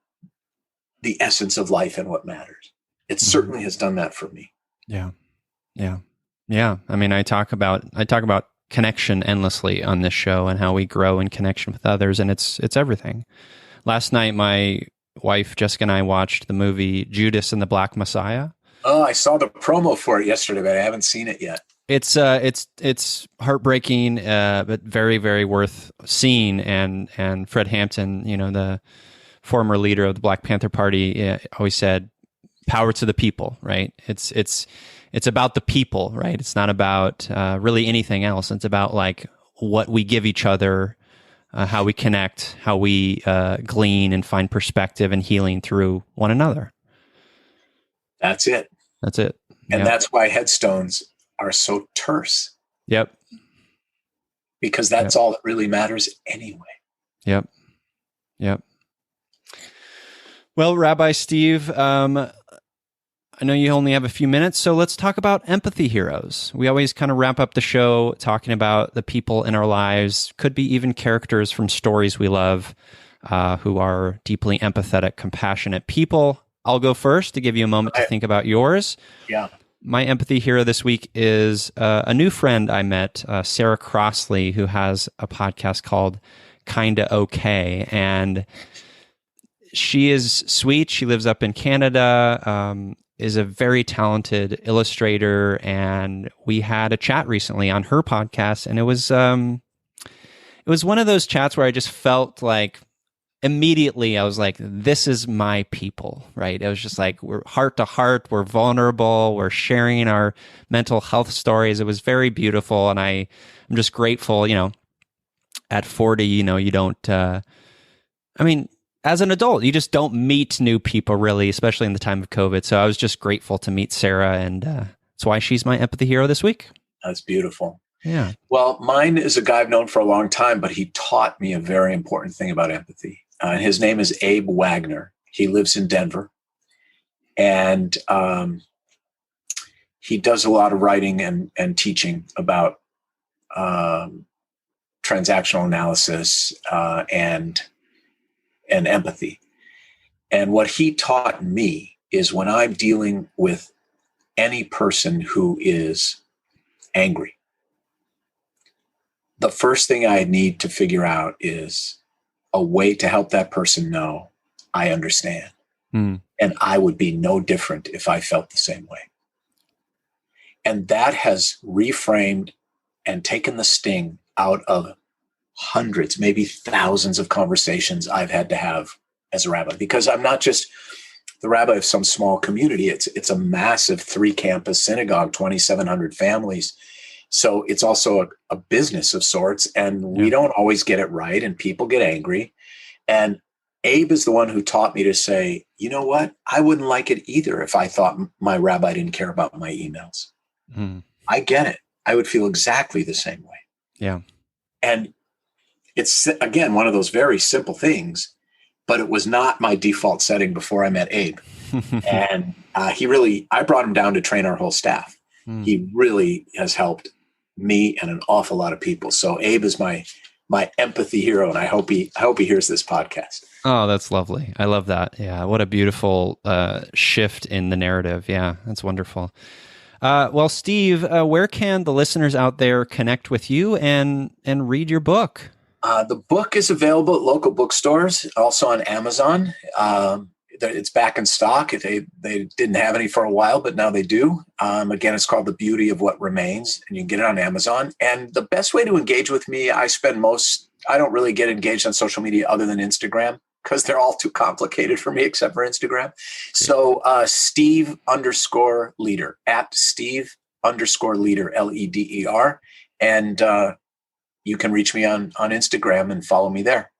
the essence of life and what matters. It certainly has done that for me. Yeah. Yeah. Yeah. I mean, I talk about connection endlessly on this show and how we grow in connection with others. And it's everything. Last night, my wife, Jessica, and I watched the movie Judas and the Black Messiah. Oh, I saw the promo for it yesterday, but I haven't seen it yet. It's heartbreaking, but very, very worth seeing. And Fred Hampton, the former leader of the Black Panther Party, always said, "Power to the people." Right? It's about the people, right? It's not about really anything else. It's about like what we give each other, how we connect, how we glean and find perspective and healing through one another. That's it. And that's why headstones are so terse. Yep. Because that's all that really matters anyway. Yep. Well, Rabbi Steve, I know you only have a few minutes, so let's talk about empathy heroes. We always kind of wrap up the show talking about the people in our lives, could be even characters from stories we love, who are deeply empathetic, compassionate people. I'll go first to give you a moment to think about yours. Yeah. My empathy hero this week is a new friend I met, Sarah Crossley, who has a podcast called Kinda Okay. And she is sweet. She lives up in Canada, is a very talented illustrator. And we had a chat recently on her podcast. And it was one of those chats where I just felt like, immediately I was like, this is my people, right? It was just like, we're heart to heart, we're vulnerable, we're sharing our mental health stories. It was very beautiful. And I'm just grateful, at 40, you don't, as an adult, you just don't meet new people really, especially in the time of COVID. So I was just grateful to meet Sarah, and that's why she's my empathy hero this week. That's beautiful. Yeah. Well, mine is a guy I've known for a long time, but he taught me a very important thing about empathy. His name is Abe Wagner. He lives in Denver, and he does a lot of writing and teaching about transactional analysis and empathy. And what he taught me is when I'm dealing with any person who is angry, the first thing I need to figure out is a way to help that person know I understand. And I would be no different if I felt the same way. And that has reframed and taken the sting out of hundreds, maybe thousands of conversations I've had to have as a rabbi, because I'm not just the rabbi of some small community. It's a massive 3-campus synagogue, 2,700 families. So it's also a business of sorts, and we don't always get it right, and people get angry. And Abe is the one who taught me to say, you know what? I wouldn't like it either if I thought my rabbi didn't care about my emails. I get it. I would feel exactly the same way. Yeah. And it's, again, one of those very simple things, but it was not my default setting before I met Abe. And I brought him down to train our whole staff. He really has helped me and an awful lot of people. So Abe is my empathy hero, and I hope he hears this podcast. Oh, that's lovely. I love that. Yeah, what a beautiful shift in the narrative. Yeah, that's wonderful. Well, Steve, where can the listeners out there connect with you and read your book? The book is available at local bookstores, also on Amazon. It's back in stock. They didn't have any for a while, but now they do. Again, it's called The Beauty of What Remains, and you can get it on Amazon. And the best way to engage with me, I don't really get engaged on social media other than Instagram, because they're all too complicated for me except for Instagram. So Steve_leader, at Steve_leader, LEDER. And you can reach me on Instagram and follow me there.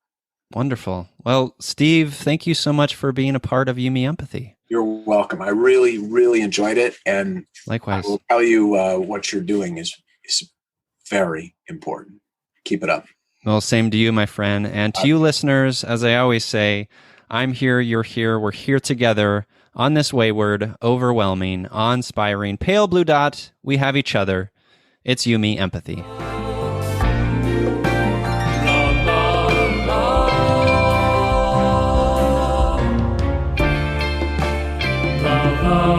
Wonderful. Well, Steve, thank you so much for being a part of You Me Empathy. You're welcome. I really, really enjoyed it. And likewise, I will tell you what you're doing is very important. Keep it up. Well, same to you, my friend. And to you listeners, as I always say, I'm here, you're here, we're here together on this wayward, overwhelming, awe-inspiring, pale blue dot. We have each other. It's You Me Empathy. La, la.